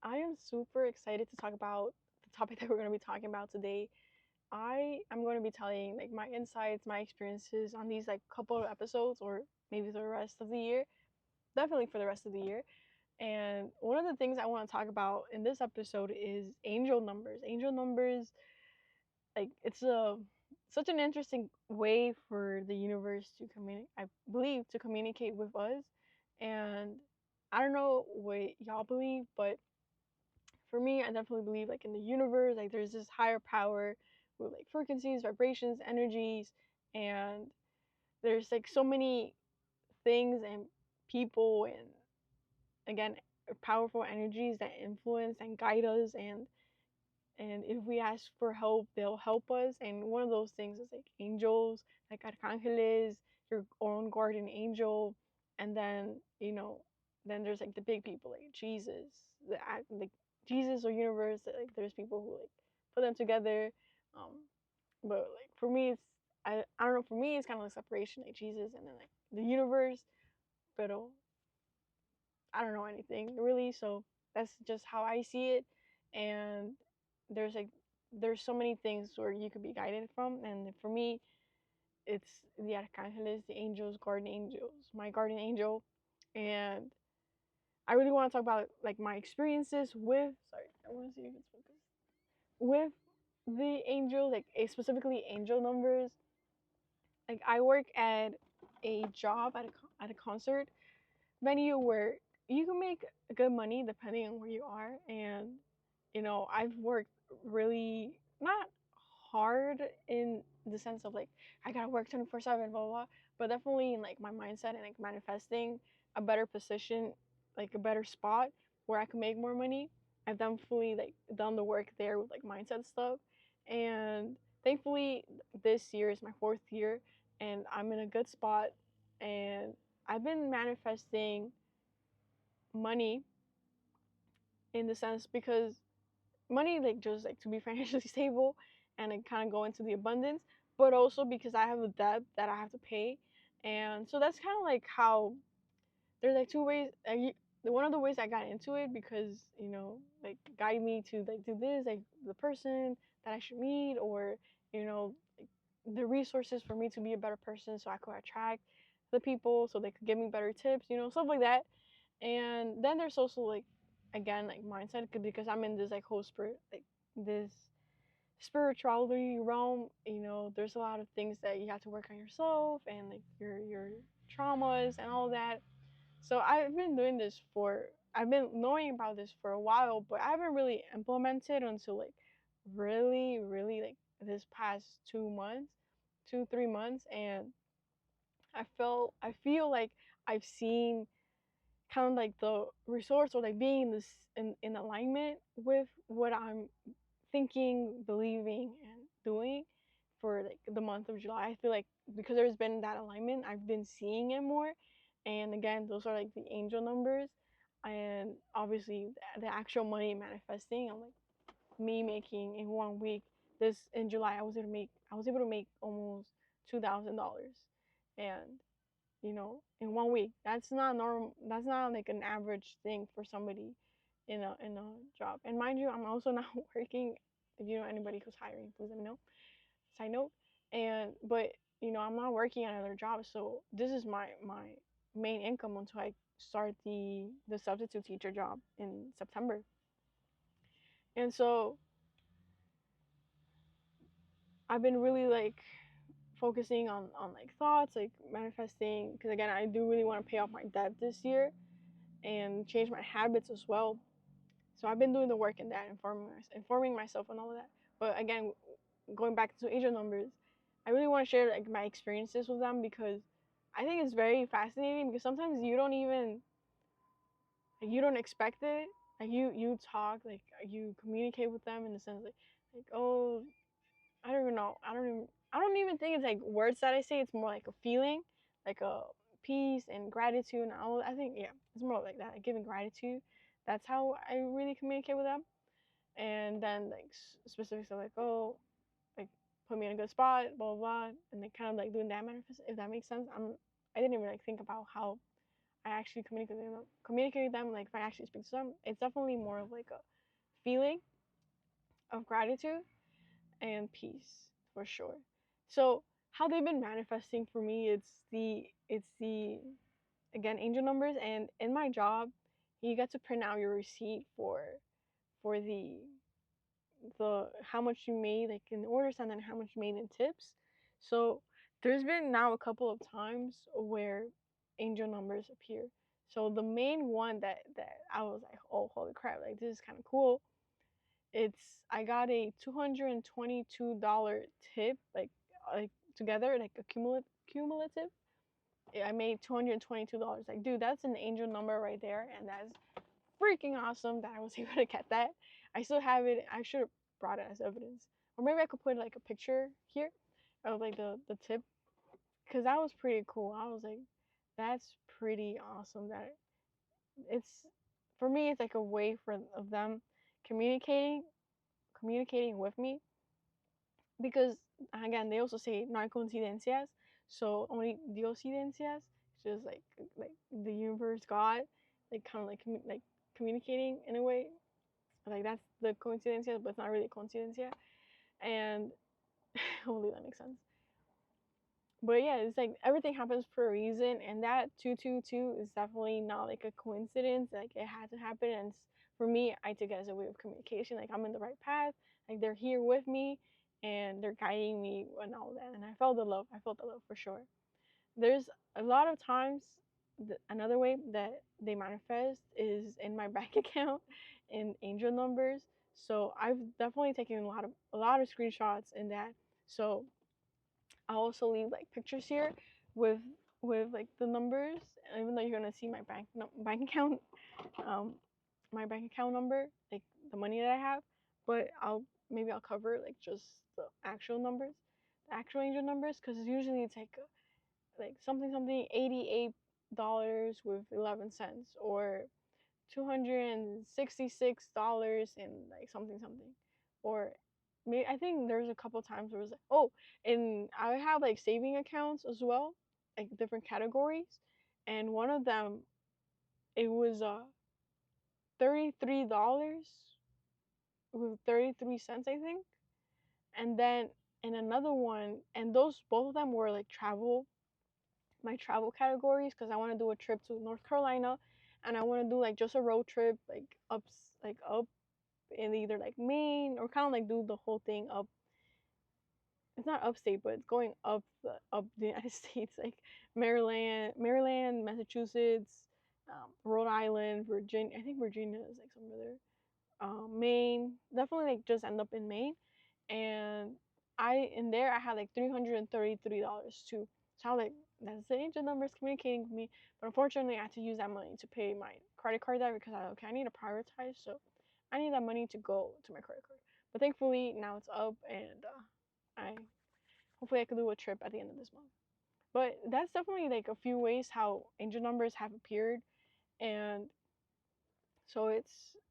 I am super excited to talk about the topic that we're going to be talking about today. I am going to be telling like my insights, my experiences on these like couple of episodes or maybe the rest of the year. Definitely for the rest of the year. And one of the things I want to talk about in this episode is angel numbers. Angel numbers, like it's a such an interesting way for the universe to communicate, I believe, to communicate with us. And I don't know what y'all believe, but for me, I definitely believe like in the universe, like there's this higher power with like frequencies, vibrations, energies, and there's like so many things and people and again powerful energies that influence and guide us and if we ask for help, they'll help us. And one of those things is like angels, like arcángeles, your own guardian angel, and then then there's like the big people like Jesus, like Jesus or universe. Like there's people who like put them together. Um, but like for me, it's I don't know. For me, it's kind of like separation, like Jesus, and then like the universe. But I don't know anything really, so that's just how I see it. And there's like there's so many things where you could be guided from, and for me, it's the arcángeles, the angels, guardian angels, my guardian angel, and I really want to talk about like my experiences with. Sorry, I want to see if it's focused with the angel, like specifically angel numbers. Like I work at a job at a concert venue where you can make good money depending on where you are. And I've worked really not hard in the sense of like I gotta work 24/7, blah blah blah, but definitely in like my mindset and like manifesting a better position, like a better spot where I can make more money. I've definitely like done the work there with like mindset stuff, and thankfully this year is my fourth year and I'm in a good spot, and I've been manifesting money in the sense because money like just like to be financially stable and like kind of go into the abundance, but also because I have a debt that I have to pay. And so that's kind of like how there's like two ways. One of the ways I got into it because like guide me to like do this, like the person that I should meet, or like the resources for me to be a better person so I could attract the people so they could give me better tips, stuff like that. And then there's also like again like mindset because I'm in this like whole spirit like this spirituality realm. There's a lot of things that you have to work on yourself and like your traumas and all that. So I've been knowing about this for a while, but I haven't really implemented until like really really like this past 2 months, 2 3 months. And I feel like I've seen kind of like the resource or like being in this in alignment with what I'm thinking, believing, and doing for like the month of July. I feel like because there's been that alignment, I've been seeing it more. And again, those are like the angel numbers, and obviously the actual money manifesting. I'm like me making in 1 week. This in July, I was able to make almost $2,000, and in 1 week. That's not normal. That's not like an average thing for somebody in a job. And mind you, I'm also not working. If you know anybody who's hiring, please let me know. Side note. And but I'm not working at another job, so this is my main income until I start the substitute teacher job in September. And so I've been really like focusing on like thoughts, like manifesting, because again, I do really want to pay off my debt this year and change my habits as well. So I've been doing the work in that, informing myself and all of that. But again, going back to angel numbers, I really want to share like my experiences with them because I think it's very fascinating because sometimes you don't even like you don't expect it. Like you talk like you communicate with them in the sense like oh I don't even know I don't even think it's like words that I say. It's more like a feeling, like a peace and gratitude and all. I think yeah, it's more like that, like giving gratitude. That's how I really communicate with them. And then like specifics of like oh like put me in a good spot, blah blah blah, and they kind of like doing that manifest. If that makes sense, I didn't even like think about how I actually communicate them, like if I actually speak to them, it's definitely more of like a feeling of gratitude and peace for sure. So how they've been manifesting for me, it's the again angel numbers, and in my job, you get to print out your receipt for the how much you made like in orders and then how much you made in tips. So there's been now a couple of times where angel numbers appear. So the main one that I was like, oh holy crap, like this is kind of cool. It's I got a $222 tip, like together, like a cumulative. Yeah, I made $222. Like, dude, that's an angel number right there, and that's freaking awesome that I was able to get that. I still have it. I should have brought it as evidence, or maybe I could put like a picture here of like the tip, because that was pretty cool. I was like, that's pretty awesome. That it's for me, it's like a way for of them communicating communicating with me, because again they also say no hay coincidencias, so only diosidencias. It's just like the universe, God, like kind of like communicating in a way, like that's the coincidencias, but it's not really coincidencia. And hopefully that makes sense. But yeah, it's like everything happens for a reason, and that 222 is definitely not like a coincidence. Like it had to happen, and for me, I took it as a way of communication. Like I'm in the right path. Like they're here with me, and they're guiding me and all that. And I felt the love. I felt the love for sure. There's a lot of times. Another way that they manifest is in my bank account in angel numbers. So I've definitely taken a lot of screenshots in that. So I'll also leave like pictures here with like the numbers, even though you're gonna see my bank account, um, my bank account number, like the money that I have, but I'll cover like just the actual numbers, the actual angel numbers, because usually it's like something something $88 with 11 cents, or $266 and like something something, or maybe I think there's a couple times where it was like, oh, and I have like saving accounts as well, like different categories, and one of them, it was $33 with 33 cents, I think. And then in another one, and those both of them were like my travel categories, because I want to do a trip to North Carolina, and I want to do like just a road trip, like up in either like Maine, or kind of like do the whole thing up. It's not upstate, but it's going up the United States, like Maryland, Massachusetts, Rhode Island, Virginia. I think Virginia is like some other. Maine, definitely like just end up in Maine, and in there I had like $333 too. So I was like, that's the angel numbers communicating with me. But unfortunately, I had to use that money to pay my credit card debt, because I need to prioritize. So I need that money to go to my credit card. But thankfully now it's up, and I hopefully I can do a trip at the end of this month. But that's definitely like a few ways how angel numbers have appeared, and so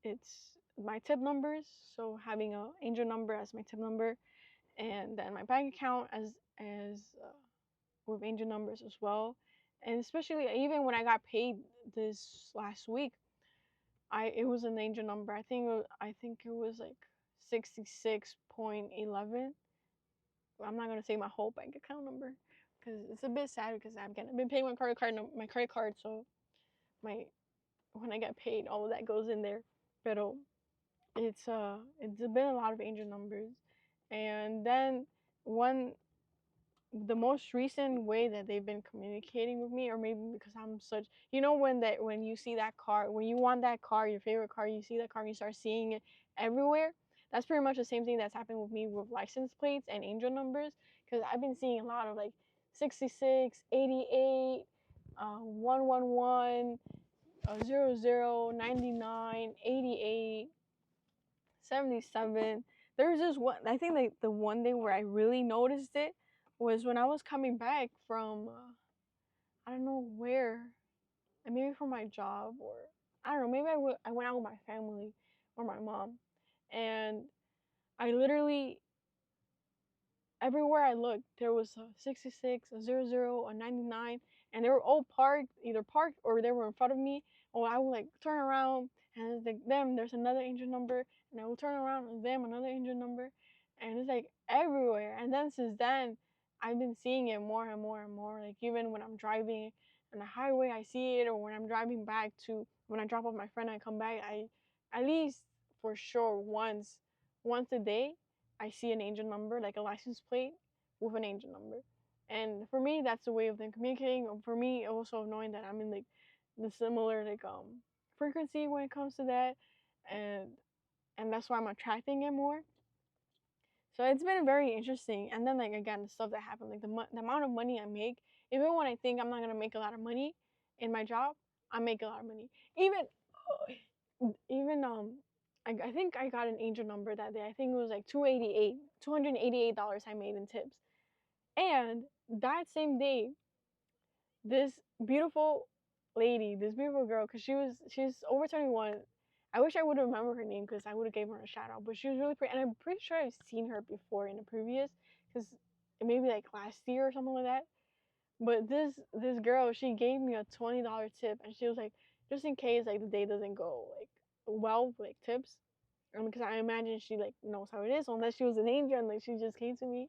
it's my tip numbers. So having a angel number as my tip number, and then my bank account as with angel numbers as well. And especially even when I got paid this last week, it was an angel number. I think it was like 66.11. I'm not gonna say my whole bank account number, because it's a bit sad, because I've been paying my credit card, so my when I get paid, all of that goes in there. But it's been a lot of angel numbers, and then one the most recent way that they've been communicating with me, or maybe because I'm such, when you see that car, when you want that car, your favorite car, you see that car and you start seeing it everywhere. That's pretty much the same thing that's happened with me with license plates and angel numbers, because I've been seeing a lot of like 66, 88, 111, 00, 99, 88, 77. There's just one. I think like the one day where I really noticed it was when I was coming back from I don't know where, maybe from my job, or I don't know. Maybe I went out with my family or my mom, and I literally everywhere I looked there was a 66, a 00, a 99, and they were all parked, either parked or they were in front of me. Or I would like turn around and it's like them, there's another angel number, and I would turn around and them another angel number, and it's like everywhere. And then since then, I've been seeing it more and more and more. Like even when I'm driving on the highway, I see it, or when I'm driving back to when I drop off my friend and I come back, I at least for sure once a day I see an angel number, like a license plate with an angel number. And for me, that's a way of them communicating. For me, also knowing that I'm in like the similar like frequency when it comes to that, and that's why I'm attracting it more. So it's been very interesting. And then like again, the stuff that happened, like the amount of money I make, even when I think I'm not gonna make a lot of money in my job, I make a lot of money. Even I think I got an angel number that day. I think it was like $288 I made in tips. And that same day, this beautiful lady, this beautiful girl, because she's over 21. I wish I would have remembered her name because I would have gave her a shout out. But she was really pretty, and I'm pretty sure I've seen her before in the previous, because maybe like last year or something like that. But this girl, she gave me a $20 tip, and she was like, just in case like the day doesn't go like well with like tips, because I imagine she like knows how it is, unless she was an angel and like she just came to me.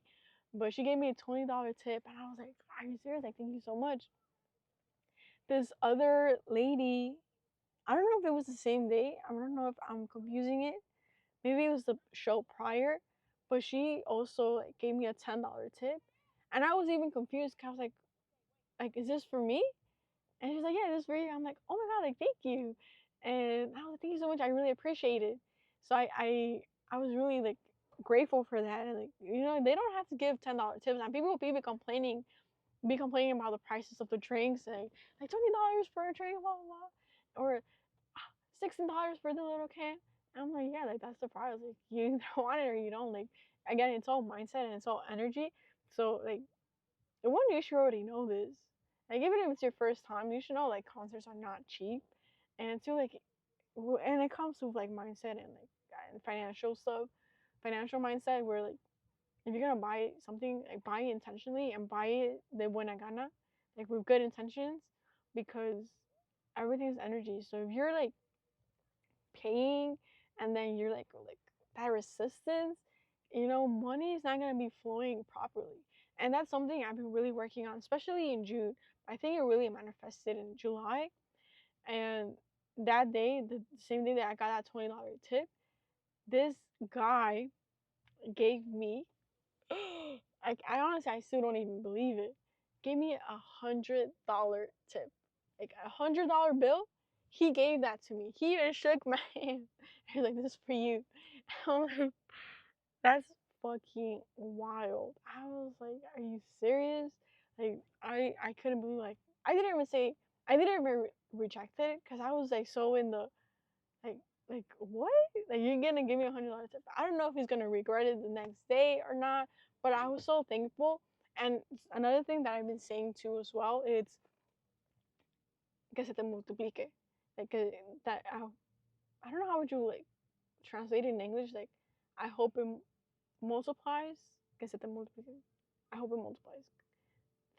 But she gave me a $20 tip, and I was like, "Are you serious? Like, thank you so much." This other lady, I don't know if it was the same day. I don't know if I'm confusing it. Maybe it was the show prior, but she also like gave me a $10 tip, and I was even confused because I was like, is this for me? And she's like, yeah, this is for you. I'm like, oh my god, like thank you, and I was like, thank you so much. I really appreciate it. So I was really like grateful for that, and like they don't have to give $10 tips, and people be complaining about the prices of the drinks, like $20 for a drink, blah blah blah, or $16 for the little can. And I'm like, yeah, like that's the price. Like you either want it or you don't. Like again, it's all mindset and it's all energy. So like, one, you should already know this. Like even if it's your first time, you should know like concerts are not cheap. And two, like, and it comes with like mindset and like and financial stuff, financial mindset where like if you're gonna buy something, like buy it intentionally and buy it de buena gana, like with good intentions, because everything's energy. So if you're like paying and then you're like that resistance, money is not gonna be flowing properly. And that's something I've been really working on, especially in June. I think it really manifested in July. And that day, the same day that I got that $20 tip, this guy gave me I honestly I still don't even believe it. Gave me $100 tip. Like $100 bill. He gave that to me. He even shook my hand. He's like, this is for you. I'm like, that's fucking wild. I was like, are you serious? Like I couldn't believe like I didn't even reject it because I was like so in the like what? Like you're gonna give me $100 tip? I don't know if he's gonna regret it the next day or not, but I was so thankful. And another thing that I've been saying too as well, it's que se te multiplique, like that. I don't know how would you like translate it in English. Like I hope it multiplies. Que se te multiplique. I hope it multiplies.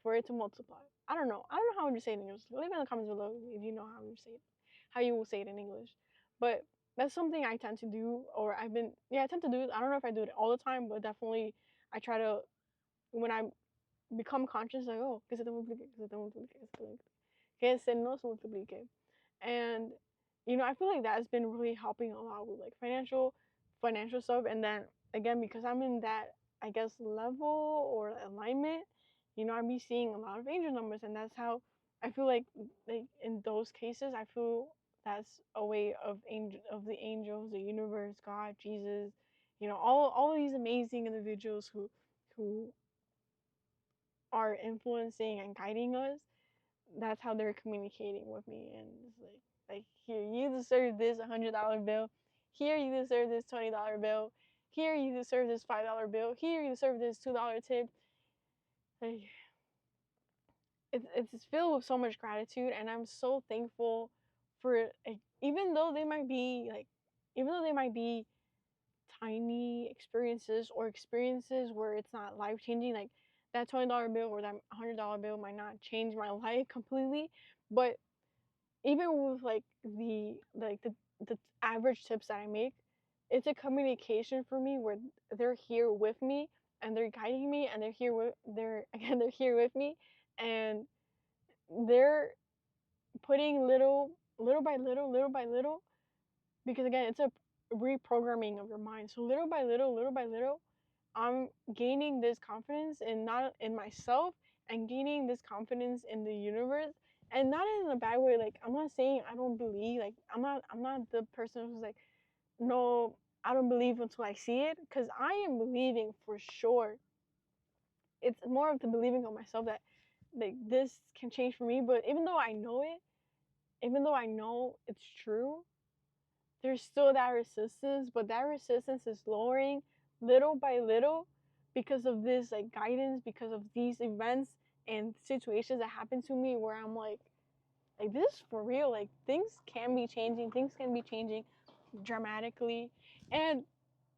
For it to multiply. I don't know. I don't know how would you say it in English. Leave in the comments below if you know how you say it, how you will say it in English. But that's something I tend to do, or I tend to do it. I don't know if I do it all the time, but definitely I try to, when I become conscious, like, oh, que se te multiplique, que se te multiplique, que se te multiplique, que se nos multiplique. And, I feel like that's been really helping a lot with like financial stuff. And then again, because I'm in that, I guess, level or alignment, I be seeing a lot of angel numbers, and that's how I feel like in those cases, I feel that's a way of the angels, the universe, God, Jesus, all of these amazing individuals who are influencing and guiding us. That's how they're communicating with me, and it's like here you deserve this $100 bill, here you deserve this $20 bill, here you deserve this $5 bill, here you deserve this $2 tip. Like it's filled with so much gratitude, and I'm so thankful for like even though they might be tiny experiences or experiences where it's not life changing, like that $20 bill or that $100 bill might not change my life completely, but even with the average tips that I make, it's a communication for me where they're here with me and they're guiding me and they're here with me, and they're putting little by little, because again it's a reprogramming of your mind. So little by little, I'm gaining this confidence in not in myself, and gaining this confidence in the universe, and not in a bad way. Like, I'm not saying I don't believe. Like, I'm not the person who's like, no, I don't believe until I see it, because I am believing for sure. It's more of the believing of myself that like this can change for me. But even though I know it, even though I know it's true, there's still that resistance, but that resistance is lowering little by little because of this like guidance, because of these events and situations that happen to me where I'm like this is for real. Like, things can be changing, things can be changing dramatically. And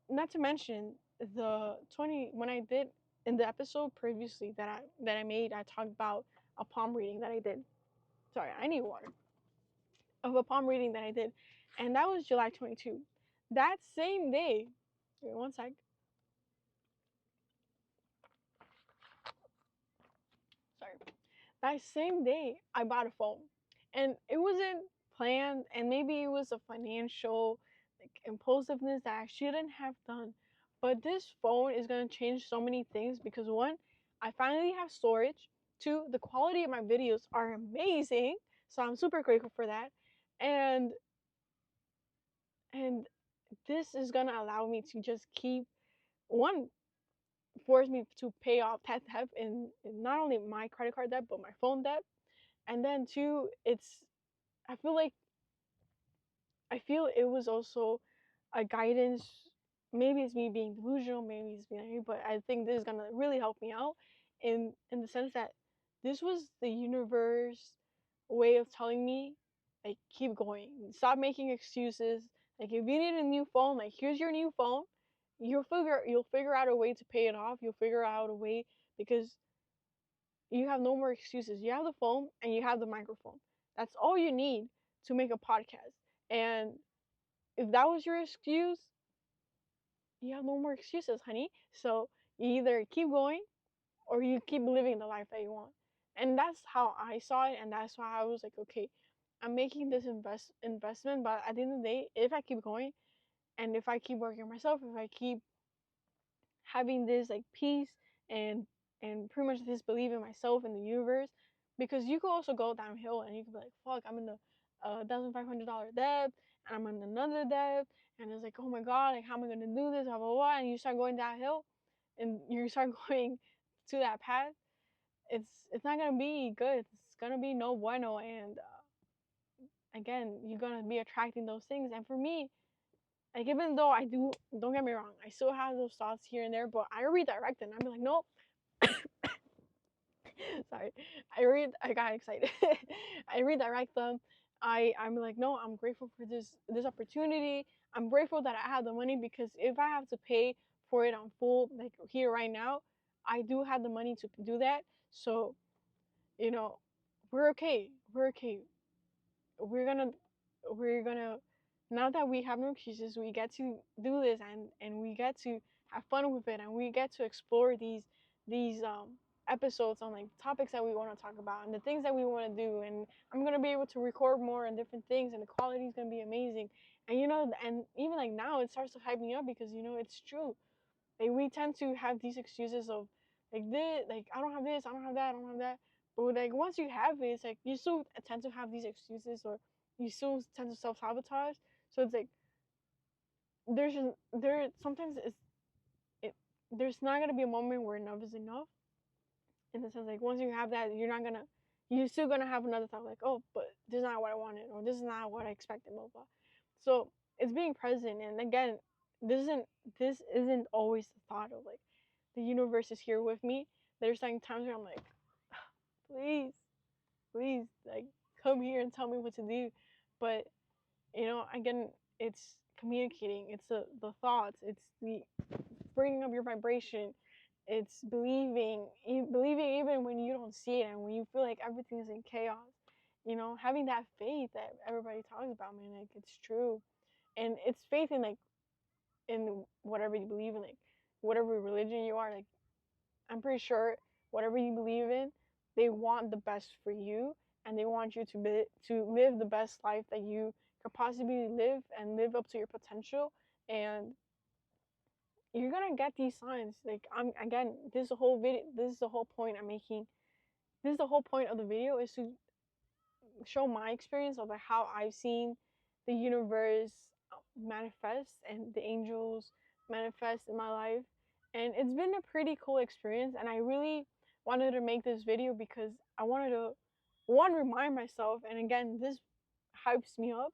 not to mention, the 20 when I did in the episode previously that I made, I talked about a palm reading that I did. Sorry, I need water. Of a palm reading that I did, and that was July 22. That same day, wait one sec. Sorry. That same day, I bought a phone, and it wasn't planned, and maybe it was a financial like impulsiveness that I shouldn't have done. But this phone is gonna change so many things because one, I finally have storage. Two, the quality of my videos are amazing, so I'm super grateful for that, and and this is gonna allow me to just keep one force me to pay off that debt in not only my credit card debt but my phone debt. And then two, it's I feel like I feel it was also a guidance. Maybe it's me being delusional, maybe it's me, but I think this is gonna really help me out in the sense that this was the universe way of telling me, like, keep going, stop making excuses. Like, if you need a new phone, like, here's your new phone. You'll figure out a way to pay it off. You'll figure out a way, because you have no more excuses. You have the phone and you have the microphone. That's all you need to make a podcast. And if that was your excuse, you have no more excuses, honey. So you either keep going or you keep living the life that you want. And that's how I saw it, and that's why I was like, okay, I'm making this investment, but at the end of the day, if I keep going and if I keep working on myself, if I keep having this like peace and pretty much this belief in myself and the universe, because you could also go downhill and you could be like, fuck, I'm in the $1,500 debt, and I'm in another debt, and it's like, oh my god, like, how am I gonna do this, blah blah blah, and you start going downhill and you start going to that path. It's not gonna be good. It's gonna be no bueno, and again, you're gonna be attracting those things. And for me, like, even though don't get me wrong, I still have those thoughts here and there, but I redirect them. I'm like, nope. Sorry, I got excited. I redirect them. I'm like, no, I'm grateful for this opportunity. I'm grateful that I have the money, because if I have to pay for it on full, like here right now, I do have the money to do that. So, you know, we're okay. We're okay. We're gonna we're gonna now that we have no excuses, we get to do this, and we get to have fun with it, and we get to explore these episodes on like topics that we want to talk about and the things that we want to do. And I'm gonna be able to record more and different things, and the quality is gonna be amazing. And and even like now, it starts to hype me up, because it's true. Like, we tend to have these excuses of like this, like, I don't have this, I don't have that, I don't have that. But like, once you have it, it's like you still tend to have these excuses, or you still tend to self sabotage. So it's like there sometimes it there's not gonna be a moment where enough is enough. In the sense, like, once you have that, you're still gonna have another thought like, oh, but this is not what I wanted, or this is not what I expected, blah blah. So it's being present, and again, this isn't always the thought of like the universe is here with me. There's like times where I'm like, please, please, like, come here and tell me what to do. But again, it's communicating. It's the thoughts. It's the bringing up your vibration. it's believing even when you don't see it and when you feel like everything is in chaos. You know, having that faith that everybody talks about, man, like it's true. And it's faith in like in whatever you believe in, like whatever religion you are, like I'm pretty sure whatever you believe in, they want the best for you and they want you to live the best life that you could possibly live and live up to your potential. And you're gonna get these signs. Like I'm again, this is the whole video. This is the whole point I'm making. This is the whole point of the video is to show my experience of like how I've seen the universe manifest and the angels manifest in my life. And it's been a pretty cool experience. And I really wanted to make this video because I wanted to, one, remind myself, and again, this hypes me up,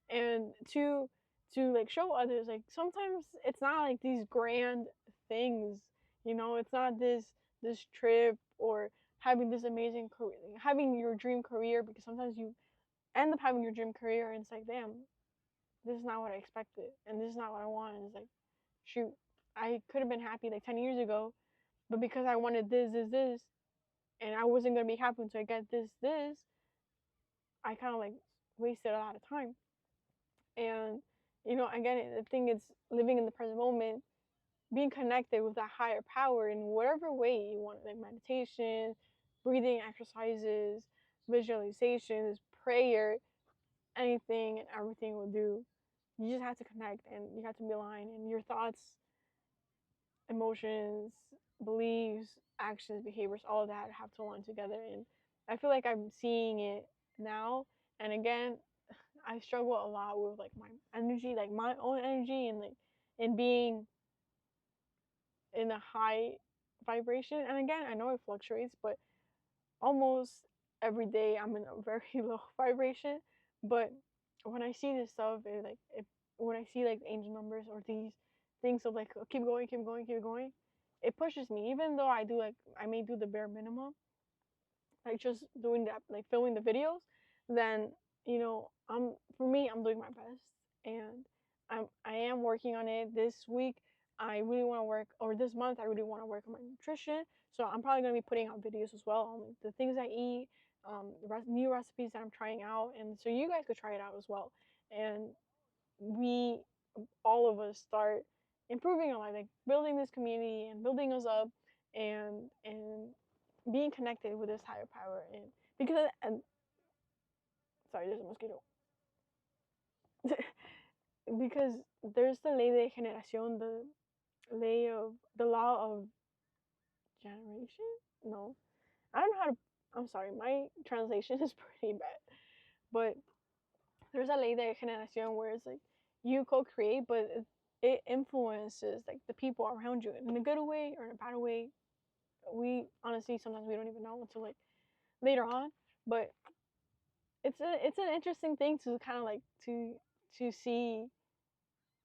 and to like show others like sometimes it's not like these grand things, you know, it's not this trip or having this amazing career, having your dream career, because sometimes you end up having your dream career and it's like, damn, this is not what I expected and this is not what I want. And it's like, shoot, I could have been happy like 10 years ago, but because I wanted this, and I wasn't going to be happy until I get this, I kind of like wasted a lot of time. And, you know, again, the thing is living in the present moment, being connected with that higher power in whatever way you want, like meditation, breathing exercises, visualizations, prayer, anything and everything will do. You just have to connect and you have to be aligned, and your thoughts, emotions, beliefs, actions, behaviors, all of that have to align together. And I feel like I'm seeing it now. And again, I struggle a lot with like my energy, like my own energy, and like in being in a high vibration. And again, I know it fluctuates, but almost every day I'm in a very low vibration. But when I see this stuff, when I see like angel numbers or these things of like keep going, keep going, keep going, it pushes me. Even though I may do the bare minimum, like just doing that, like filming the videos, then you know for me I'm doing my best, and I am working on it this week. I really want to work, or this month I really want to work on my nutrition. So I'm probably gonna be putting out videos as well on like, the things I eat, new recipes that I'm trying out, and so you guys could try it out as well. And we all of us start improving our life, like building this community and building us up, and being connected with this higher power. And because and sorry, there's a mosquito. Because there's the ley de generación, the the law of generation. No, I don't know how to. I'm sorry, my translation is pretty bad. But there's a ley de generación where it's like you co-create, but it influences like the people around you in a good way or in a bad way. We honestly sometimes we don't even know until like later on. But it's an interesting thing to kind of like to see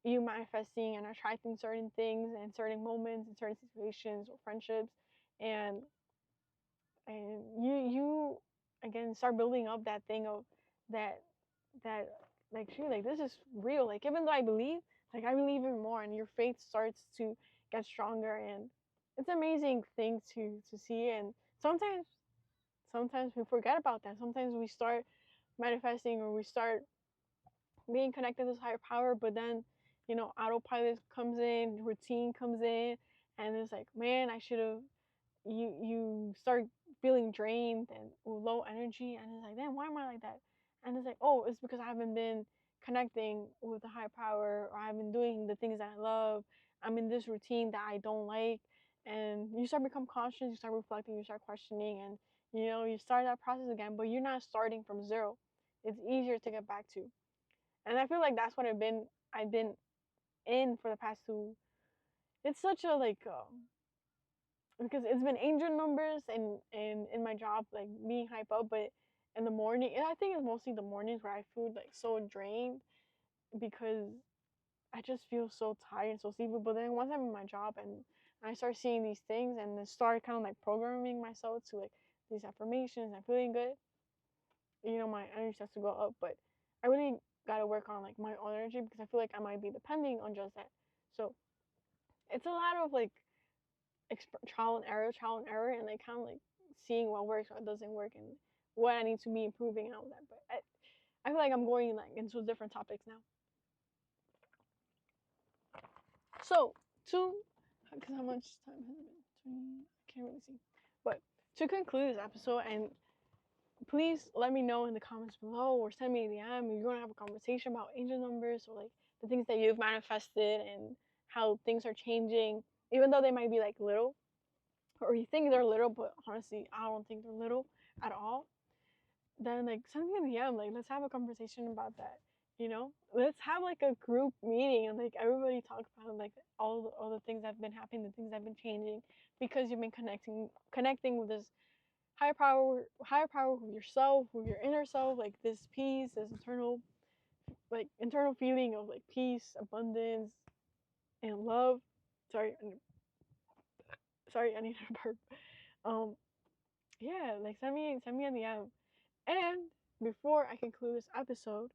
you manifesting and attracting certain things and certain moments and certain situations or friendships, and you again start building up that thing of that that like shoot, like this is real, like even though I believe even more, and your faith starts to get stronger. And it's an amazing thing to see. And sometimes we forget about that. Sometimes we start manifesting or we start being connected to this higher power, but then you know autopilot comes in, routine comes in, and it's like, man, I should have. You start feeling drained and low energy, and it's like, damn, why am I like that? And it's like, oh, it's because I haven't been connecting with the higher power, or I haven't been doing the things that I love. I'm in this routine that I don't like, and you start become conscious, you start reflecting, you start questioning, and you know you start that process again. But you're not starting from zero. It's easier to get back to. And I feel like that's what I've been in for the past two. It's such a like because it's been angel numbers and in my job like being hype up, but in the morning, and I think it's mostly the mornings where I feel like so drained because I just feel so tired and so sleepy. But then once I'm in my job and I start seeing these things and then start kind of like programming myself to like these affirmations and feeling good, you know, my energy starts to go up. But I really gotta work on like my own energy because I feel like I might be depending on just that. So it's a lot of like trial and error, and like kind of like seeing what works, what doesn't work, and what I need to be improving and all that. But I feel like I'm going like into different topics now. So to, because how much time has it been? 20, I can't really see. But to conclude this episode, and please let me know in the comments below or send me a DM if you're gonna have a conversation about angel numbers or like the things that you've manifested and how things are changing, even though they might be like little, or you think they're little, but honestly, I don't think they're little at all. Then like send me a DM, like let's have a conversation about that. Let's have like a group meeting and like everybody talk about like all the things that have been happening, the things that have been changing, because you've been connecting with this higher power with yourself, with your inner self, like this peace, this internal feeling of like peace, abundance, and love. Sorry, sorry, I need to burp. Um, yeah, like send me a DM. And before I conclude this episode,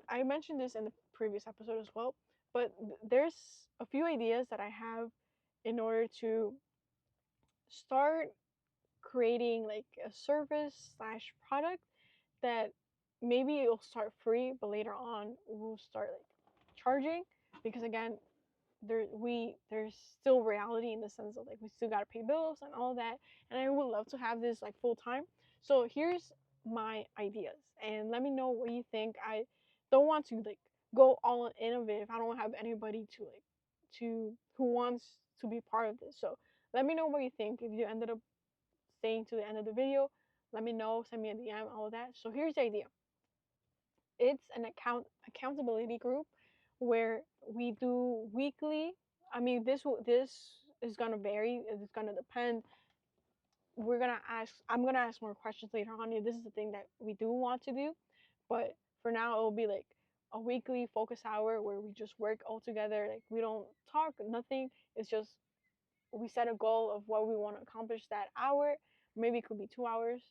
I mentioned this in the previous episode as well, but there's a few ideas that I have in order to start creating like a service slash product that maybe it'll start free, but later on we'll start like charging, because again, there's still reality in the sense of like we still gotta pay bills and all that, and I would love to have this like full time. So here's my ideas, and let me know what you think. I don't want to like go all innovative. I don't have anybody to like to who wants to be part of this. So let me know what you think. If you ended up staying to the end of the video, let me know. Send me a DM, all of that. So here's the idea. It's an accountability group where we do weekly. I mean, this is gonna vary. It's gonna depend. I'm gonna ask more questions later on if this is the thing that we do want to do. But for now, it will be like a weekly focus hour where we just work all together. Like we don't talk, nothing. It's just we set a goal of what we want to accomplish that hour. Maybe it could be 2 hours.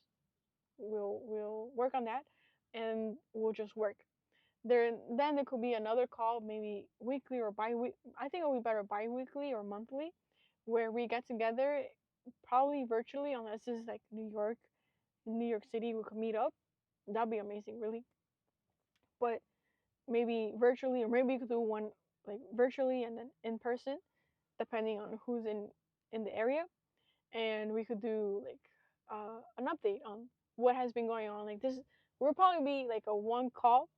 We'll work on that, and we'll just work. Then there could be another call, maybe weekly or bi-week. I think it'll be better bi-weekly or monthly, where we get together, probably virtually, unless it's like New York City, we could meet up. That'd be amazing, really. But maybe virtually, or maybe we could do one like virtually and then in person, depending on who's in the area, and we could do like an update on what has been going on. Like this will probably be like a one call.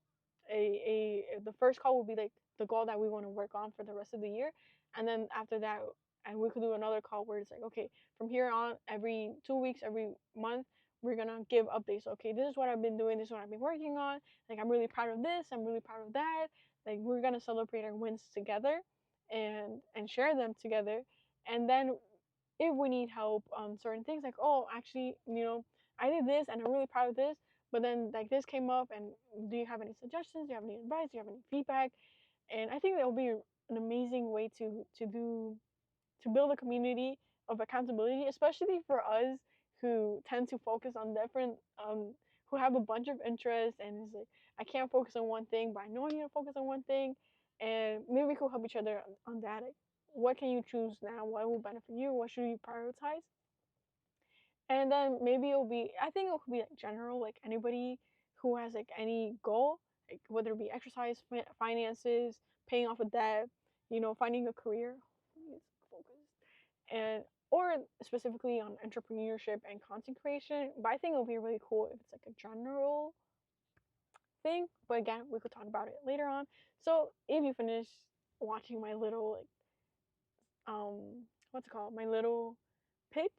The first call will be like the goal that we want to work on for the rest of the year, and then after that, and we could do another call where it's like, okay, from here on, every 2 weeks, every month, we're gonna give updates. Okay, this is what I've been doing, this is what I've been working on. Like I'm really proud of this, I'm really proud of that. Like we're gonna celebrate our wins together, and share them together. And then if we need help on certain things, like, oh, actually, I did this and I'm really proud of this, but then like this came up, and do you have any suggestions? Do you have any advice? Do you have any feedback? And I think that will be an amazing way to build a community of accountability, especially for us who tend to focus on different who have a bunch of interests, and it's like I can't focus on one thing, but I know I need to focus on one thing, and maybe we could help each other on that. Like, what can you choose now? What will benefit you? What should you prioritize? And then maybe it'll be, I think it could be like general, like anybody who has like any goal, like whether it be exercise, finances, paying off a debt, finding a career, and or specifically on entrepreneurship and content creation. But I think it would be really cool if it's like a general thing. But again, we could talk about it later on. So if you finish watching my little like what's it called, my little pitch,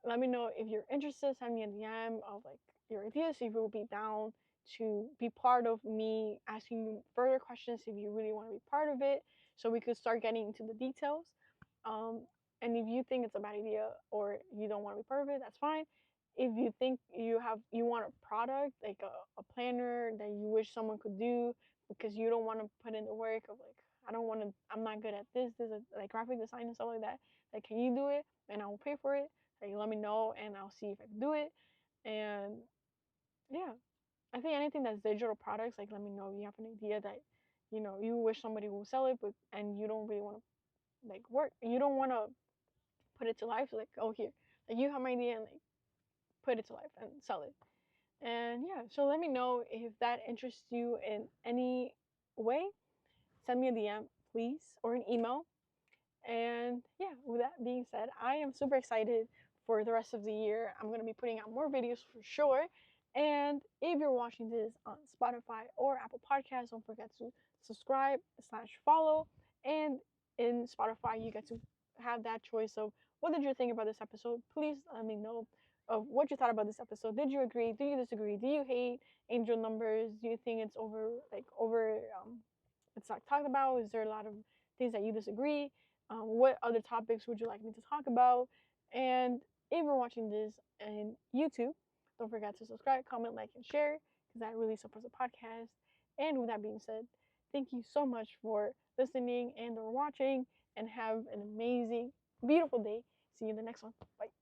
let me know if you're interested. Send me a DM of like your ideas, if you'll be down to be part of me asking you further questions, if you really want to be part of it, so we could start getting into the details. um and if you think it's a bad idea or you don't want to be part of it, that's fine. If you think you want a product, like a planner that you wish someone could do, because you don't want to put in the work of like, I'm not good at this is like graphic design and stuff like that, like, can you do it and I will pay for it? Like, let me know and I'll see if I can do it. And yeah, I think anything that's digital products, like, let me know if you have an idea that you wish somebody will sell it, but and you don't really want to like work, you don't want to put it to life. Like, oh, here, like you have my idea, and like put it to life and sell it. And yeah, so let me know if that interests you in any way. Send me a DM, please, or an email. And yeah, with that being said, I am super excited for the rest of the year. I'm going to be putting out more videos for sure. And if you're watching this on Spotify or Apple Podcasts, don't forget to subscribe slash follow. And in Spotify, you get to have that choice of what did you think about this episode. Please let me know of what you thought about this episode. Did you agree? Do you disagree? Do you hate angel numbers? Do you think it's it's not talked about? Is there a lot of things that you disagree? What other topics would you like me to talk about? And if you're watching this in YouTube, don't forget to subscribe, comment, like, and share because that really supports the podcast. And with that being said, thank you so much for listening and or watching, and have an amazing, beautiful day. See you in the next one. Bye.